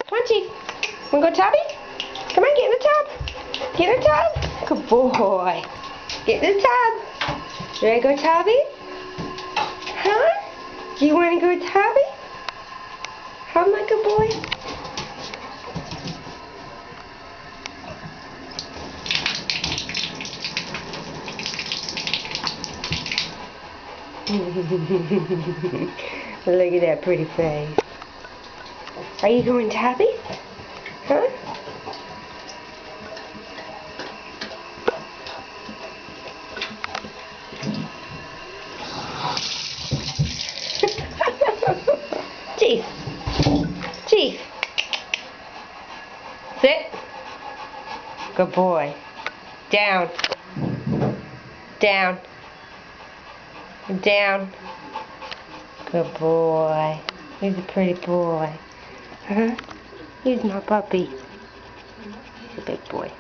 Come on, Chief. Wanna go tubby? Come on, get in the tub. Get in the tub. Good boy. Get in the tub. You ready to go tubby? Huh? Do you want to go tubby? How my good boy? Look at that pretty face. Are you going tubby? Huh? Chief. Chief. Sit. Good boy. Down. Down. Down. Good boy. He's a pretty boy. Huh? He's my puppy. He's a big boy.